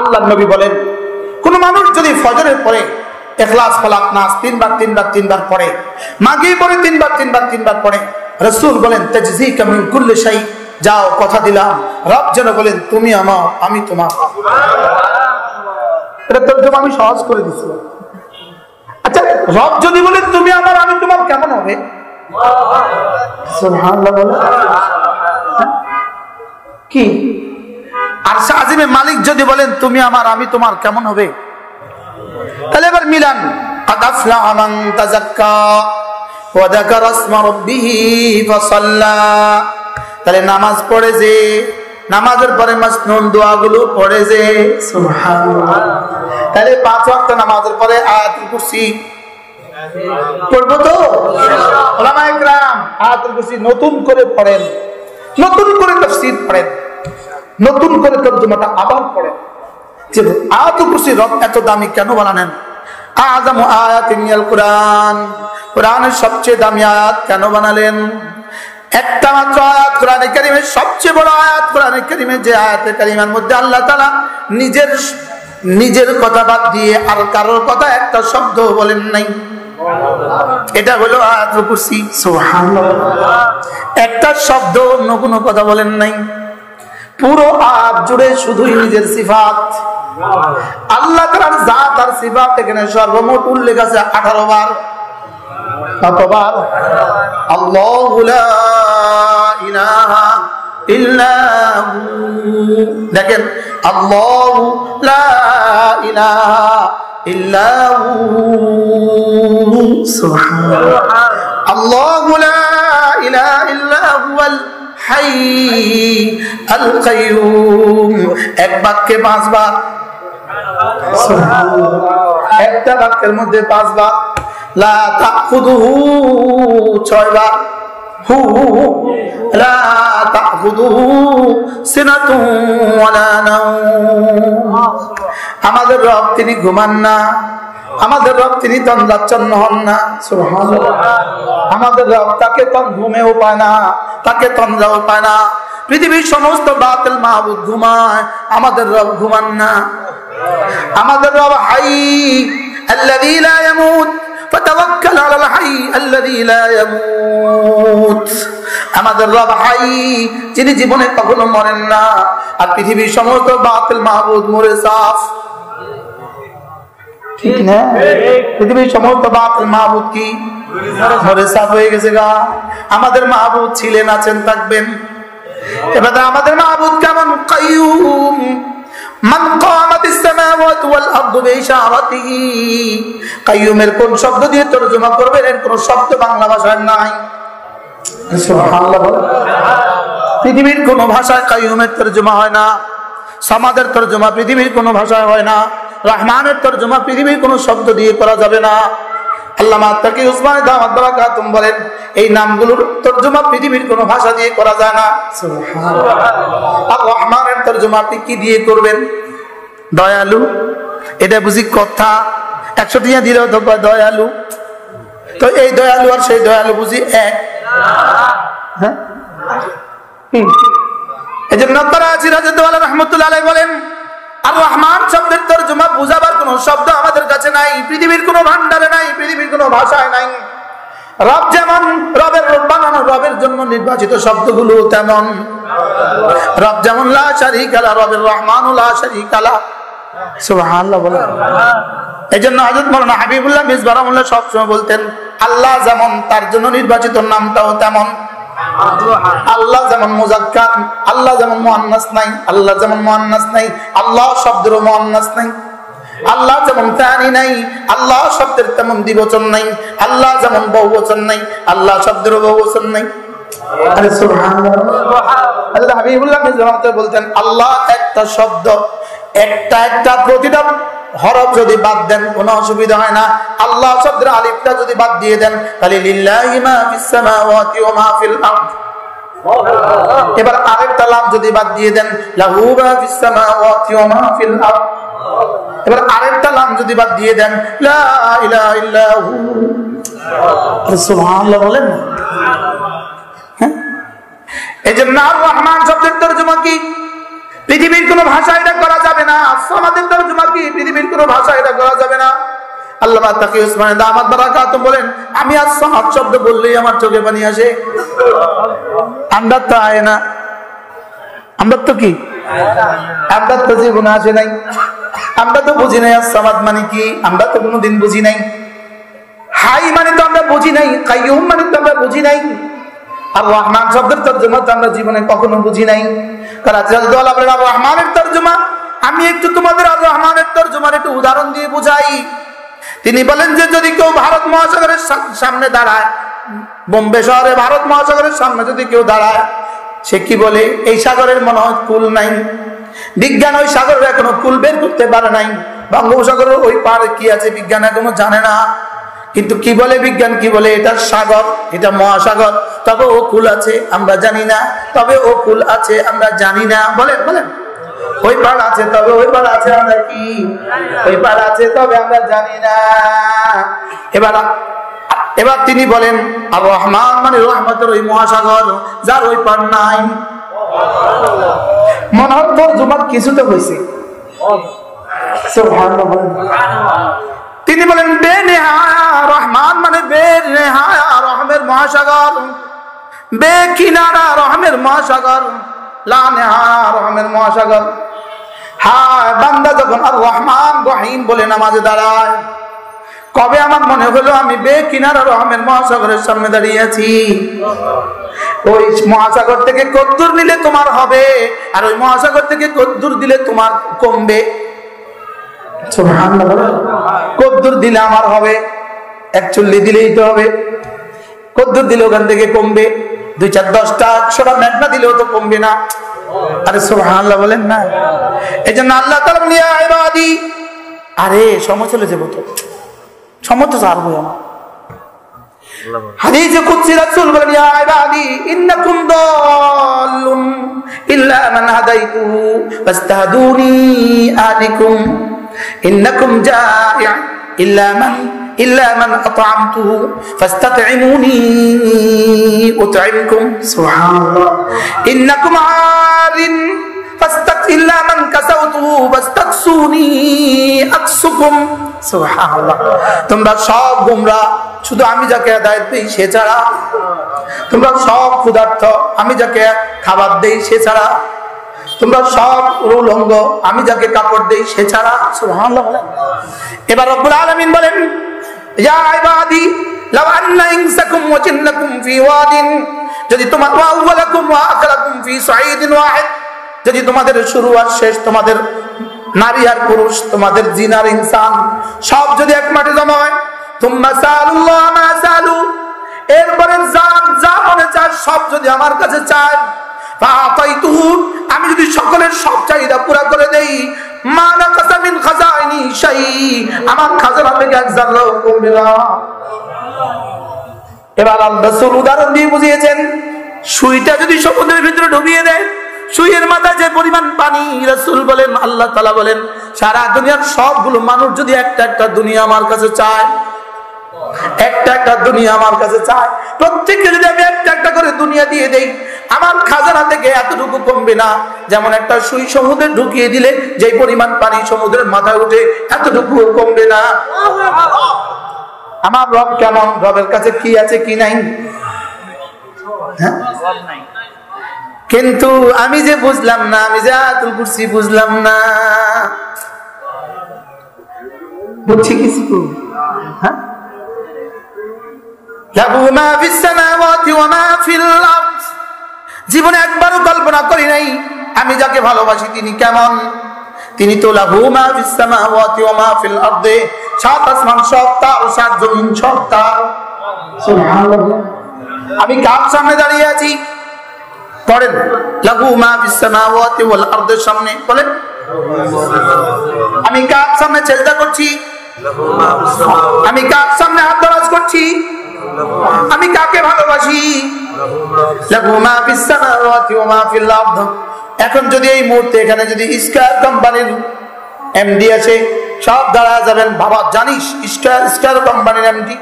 আল্লাহর নবী বলেন, কোন মানুষ যদি ফজরের পরে ইখলাস ফালাক নাস তিনবার পড়ে, মাগরিব পরে তিনবার পড়ে, রাসূল বলেন তাজজিকা মিন কুল্লি শাই, যাও কথা দিলাম রব যেন বলেন তুমি আমার আমি তোমার। এটা তর্জমা আমি সহজ করে দিচ্ছি। আচ্ছা, রব যদি বলেন তুমি আমার আমি তোমার, কেমন হবে? সুবহানাল্লাহ বলে কি? আরশে আজিমের মালিক যদি বলেন তুমি আমার আমি তোমার, কেমন হবে? তাহলে এবার মিলান, قد أفلح من تزكى وذكر اسم ربه فصلى। তাহলে নামাজ পড়ে যে, নামাজের পরে মাসনুন দোয়াগুলো পড়ে যে, সুবহানাল্লাহ। তাহলে 5 ওয়াক্ত নামাজের পরে আয়াতুল কুরসি পড়বো তো? উলামায়ে কেরাম আয়াতুল কুরসি নতুন করে পড়েন, নতুন করে তাফসীর পড়েন, নতুন করে তর্জমাটা আবার পড়েন যে আয়াতুল কুরসি রব এত দামি কেন বানালেন? আযামু আয়াতিন মিনাল কুরআন, কুরআনের সবচেয়ে দামি আয়াত কেন বানালেন? একটা মাত্র আয়াত কোরআনে কারীমের সবচেয়ে বড় আয়াত কোরআনে কারীমের, যে আয়াতে কারীমার মধ্যে আল্লাহ তাআলা নিজের কথা বাদ দিয়ে আর কারোর কথা একটা শব্দ বলেন নাই, এটা হলো আয়াতুল কুরসি। সুবহানাল্লাহ, একটা শব্দ অন্য কোনো কথা বলেন নাই। পুরো আয়াত জুড়ে শুধুই নিজের সিফাত, আল্লাহ তাআলার জাত আর সিফাত এখানে সর্বমোট উল্লেখ আছে 18 বার। কতবার? আল্লাহু লা ইলাহা ইল্লা হু, দেখেন আল্লাহু লা ইলাহা ইল্লা হু, সুবহানাল্লাহ। আল্লাহু লা ইলাহা ইল্লা হুয়াল হাই আল কাইয়ুম, এক বাক্যে 5 বার। সুবহানাল্লাহ, একটা বাক্যের মধ্যে 5 বার। লা তাখুযুহু 6 বার, হু লা তাখুযুহু সিনাতুন ওয়ালা নাওম। আমাদের রব তিনি ঘুমান না, আমাদের রব তিনি তন্দ্রাচ্ছন্ন হন না। সুবহানাল্লাহ, আমাদের রব তাকে ঘুমেও পায় না, তাকে তন্দ্রাও পায় না। পৃথিবীর সমস্ত বাতিল মাহবুদ ঘুমায়, আমাদের রব ঘুমান না। আমাদের রব হাই আল্লাযী লা ইয়ামুত ফাতাওয়াক্কাল আলাল হাই আল্লাযী লা ইয়ামুত। আমাদের রব হাই, যিনি জীবনে কখনো মরেন না। আর পৃথিবীর সমস্ত বাতিল মাহবুদ মরে সাফ, ঠিক না? পৃথিবীর সমস্ত বাতিল মাহবুদ কি মরে সাফ হয়ে গেছে গা। আমাদের মাহবুদ ছিলেন, আছেন, থাকবেন। এবার আমাদের মাহবুদ কেমন? কাইয়ুম, মান কামাতিস সামাওয়াতু ওয়াল আরদু বিইশারাতিহি। কাইয়ুমের কোন শব্দ দিয়ে তরজমা করবেন এর কোন শব্দ বাংলা ভাষায় নাই। সুবহানাল্লাহ, পৃথিবীর কোন ভাষায় কাইয়ুমের তরজমা হয় না। সামাদের তরজমা পৃথিবীর কোন ভাষায় হয় না। রহমানের তরজমা পৃথিবীর কোন শব্দ দিয়ে করা যাবে না। আল্লামা তাকি উসমানী দামাত বারাকাতুম বলেন এই নামগুলোর তরজমা পৃথিবীর কোন ভাষা দিয়ে করা যায় না। সুবহানাল্লাহ, আর রহমানের তরজমা আপনি কি দিয়ে করবেন? দয়ালু, এটা বুঝি কথা? 100 টাকা দিলেও তো দয়ালু, তো এই দয়ালু আর সেই দয়ালু বুঝি এক? হ্যাঁ, এই জন্য করাচি রাহমাতুল্লাহ রাহমাতুল্লাহ আলাইহি বলেন আর রহমান শব্দের তরজমা বুঝাবার কোন শব্দ আমাদের কাছে নাই, পৃথিবীর কোন ভান্ডারে নাই, পৃথিবীর কোন ভাষায় নাই। রব যেমন, রবের বানানো রবের জন্য নির্বাচিত শব্দগুলো তেমন। রব যেমন লা শারীকা লা, রবের রহমান লা শারীকা লা। সুবহানাল্লাহ বলেন। এইজন্য হযরত মাওলানা হাবিবুল্লাহ মিসবাহ রাহমাতুল্লাহ সবসময় বলতেন আল্লাহ যেমন তার জন্য নির্বাচিত নামটাও তেমন। আল্লাহ যেমন মুযাক্কার, আল্লাহ যেমন মুআন্নাস নাই, আল্লাহ যেমন মুআন্নাস নাই, আল্লাহ শব্দের মুআন্নাস নাই। আল্লাহ যেমন তানি নাই, আল্লাহ শব্দের তেমন দ্বিবচন নাই। আল্লাহ যেমন বহুবচন নাই, আল্লাহ শব্দের বহুবচন নাই। আরে সুবহানাল্লাহ, আল্লাহ হাবিবুল্লাহ মিসবাহ বলতেন আল্লাহ একটা শব্দ, একটা প্রতিটা হরফ যদি বাদ দেন কোনো অসুবিধা হয় না। আল্লাহ শব্দের আলিফটা যদি বাদ দিয়ে দেন তাহলে লিল্লাহি মা ফিস সামাওয়াতি ওয়া মা ফিল আরদ। এবার আরেকটা লাম যদি বাদ দিয়ে দেন লাহু মা ফিস সামাওয়াতি ওয়া মা ফিল আরদ। এবার আরেকটা লাম যদি বাদ দিয়ে দেন লা ইলাহা ইল্লা হু। সুবহানাল্লাহ বলেন না? হ্যাঁ, এই যে আর রহমান শব্দের তরজমা কি? পৃথিবীর কোনো ভাষা এটা করা যাবে না। আমাদের তরজমা কি? পৃথিবীর কোনো ভাষা এটা করা যাবে না। আল্লামা তাকি উসমানী দামাত বারাকাতুহু বলেন, আমি as-সামাদ শব্দ বললেই আমার চোখে পানি আসে। আমরা তো আয় না, আমরা তো কি, আমরা তো জীবনে আসে নাই, আমরা তো বুঝি নাই as-সামাদ মানে কি, আমরা তো কোনোদিন বুঝি নাই। হাই মানে তো আমরা বুঝি নাই, কাইয়ুম মানে তো আমরা বুঝি নাই, আর রহমান শব্দের তরজমা তো আমরা জীবনে কখনো বুঝি নাই। রহমানের তরজমা আমি একটু তোমাদের আর রহমানের তরজমার একটু উদাহরণ দিয়ে বুঝাই। তিনি বলেন যে যদি কেউ ভারত মহাসাগরের সামনে দাঁড়ায়, বোম্বে শহরে ভারত মহাসাগরের সামনে যদি কেউ দাঁড়ায়, সে কি বলে? এই সাগরের মনে হয় কুল নাই। বিজ্ঞান ওই সাগরের এখনো কুল বের করতে পারে নাই। বঙ্গোপসাগরের ওই পারে কি আছে বিজ্ঞান এখনো জানে না। কিন্তু কি বলে বিজ্ঞান? কি বলে? এটা সাগর, এটা মহাসাগর, তবে ও কুল আছে আমরা জানি না, তবে ও কুল আছে আমরা জানি না। বলেন বলেন, ওই পার আছে তবে ওই পার আছে আমরা কি, ওই পার আছে তবে আমরা জানি না। এবার তিনি বলেন আর রহমান মানে রহমতের ওই মহাসাগর যার ওই পার নাই। মনে হয় তরজমা কিছু তো হয়েছে। তিনি বলেন বেনেহায়া রহমান মানে বেনেহায়া রহমের মহাসাগর, বেকিনারা রহমের মহাসাগর, লা নেহায়া রহমের মহাসাগর। হ্যাঁ, বান্দা যখন আর রহমান রহিম বলে নামাজে দাঁড়ায়, কবে আমার মনে হলো আমি বেকিনারা রহমের মহাসাগরের সামনে দাঁড়িয়ে আছি। ওই মহাসাগর থেকে কদ্দুর নিলে তোমার হবে, আর ওই মহাসাগর থেকে কদ্দুর দিলে তোমার কমবে। কদ্দুর দিলে আমার হবে, 1 চুল্লি দিলেই তো হবে। কদ্দুর দিলে ওখান থেকে কমবে, 2, 4, 10টা 100টা মেঘনা দিলেও তো কমবে না। আরে সুবহানাল্লাহ বলেন না। এই জন্য আল্লাহ তাআলা নিয়া ইবাদি, আরে সময় চলে যাবো তো, সময় তো ছাড়বো আমার। হাদিসে কুদসি রাসূল বলেন ইয়া ইবাদি ইন্নাকুম দাল্লুন ইল্লা মান হাদাইতুহু ফাস্তাহদুনি আদিকুম ইন্নাকুম জা'i' ইল্লা মান আত'আমতুহু ফাস্তাত'ইমুনি উত'ইমকুম। সুবহানাল্লাহ। ইন্নাকুম আরিন ইল্লা মান কাসাউতুহু ফাস্তাকসুনি আকসুকুম। সুবহানাল্লাহ। তোমরা সব গোমরাহ, শুধু আমি যাকে হেদায়েত দেই সে ছাড়া। তোমরা সব ক্ষুধার্ত, আমি যাকে খাবার দেই সে ছাড়া। তোমরা সব উলঙ্গ, আমি যাকে কাপড় দেই সে ছাড়া। সুবহানাল্লাহ বলেন। এবার রব্বুল আলামিন বলেন ইয়া ইবাদি লাউ আন্না ইনসাকুম ওয়া জিন্নাকুম ফি ওয়াদিন, যদি তোমার ওয়া আউওয়ালাকুম ওয়া আখিরাকুম ফি সাঈদিন ওয়াহিদ, যদি তোমাদের শুরু আর শেষ, তোমাদের নারী আর পুরুষ, তোমাদের জিন আর ইনসান সব যদি এক মাঠে জমা হয়, তুম্মা সাআলুল্লাহ মা সাআলু, এরপরে যা মনে চায় সব যদি আমার কাছে চায়, ফাআতাইতুহু, আমি যদি সকলের সব চাহিদা পুরা করে দেই, মা নাকাসা মিন খাজাইনি শাই, আমার খাজানা থেকে এক জাররাও কমবে না। এবার আল্লাহ রাসূল উদাহরণ দিয়ে বুঝিয়েছেন, সুইটা যদি সমুদ্রের ভিতরে ডুবিয়ে দেয়, সুইয়ের মাথায় যে পরিমাণ পানি, রাসূল বলেন, আল্লাহ তাআলা বলেন, সারা দুনিয়ার সবগুলো মানুষ যদি একটা একটা দুনিয়া আমার কাছে চায়, একটা একটা দুনিয়া আমার কাছে চায়, প্রত্যেককে যদি আমি একটা একটা করে দুনিয়া দিয়ে দেই, আমার খাজানা থেকে এতটুকু কমবে না। যেমন একটা সুই সমুদ্রে ঢুকিয়ে দিলে যে পরিমাণ পানি সমুদ্রের মাথায় উঠে, এতটুকু কমবে না। আমার রব কেমন? রবের কাছে কি আছে কি নাই, হ্যাঁ? কিন্তু আমি যে বুঝলাম না, আমি যে আয়াতুল কুরসি বুঝলাম না, বুঝছি কিছু, হ্যাঁ? লাহু মা ফিস সামাওয়াতি ওয়া মা ফিল আরদ, জীবনে একবারও কল্পনা করি নাই আমি যাকে ভালোবাসি তিনি কেমন। তিনি তো লাহু মা ফিস সামাওয়াতি ওয়া মা ফিল আরদ, 7 আসমান সব তার, 7 জমিন সব তার। সুবহানাল্লাহ। আমি কার সামনে দাঁড়িয়ে আছি? পড়েন লাহু মা ফিস সামাওয়াতি ওয়াল আরদের সামনে বলেন। আমি কার সামনে সিজদা করছি? আমি কার সামনে হাত দরাজ করছি? আমি কাকে ভালোবাসি? লাহু মা ফিস সামাওয়াতি ওয়া মা ফিল আরদ। এখন যদি এই মুহূর্তে এখানে যদি স্কয়ার কোম্পানির এমডি আছে, সব দাঁড়া যাবেন। বাবা জানিস স্কয়ার কোম্পানির এমডি?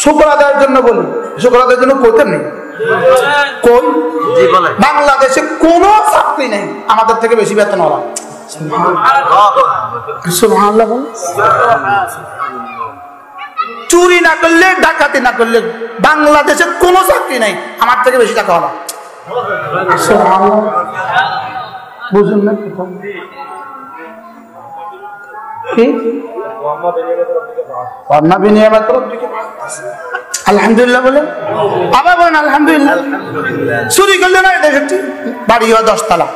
শুকর আদায়ের জন্য বলি, শুকর আদায়ের জন্য করতেন নেই, কই বাংলাদেশে কোন চাকরি নেই আমাদের থেকে বেশি বেতন ওরা। সুবহানাল্লাহ। চুরি না করলে ডাকাতি না করলে বাংলাদেশে কোনো চাকরি নাই আমার থেকে বেশি টাকা ওরা। সুবহানাল্লাহ। বুঝুন না আলহামদুলিল্লাহ বলে আবার বলেন আলহামদুলিল্লাহ। চুরি করলে না বাড়ি 10 তলা।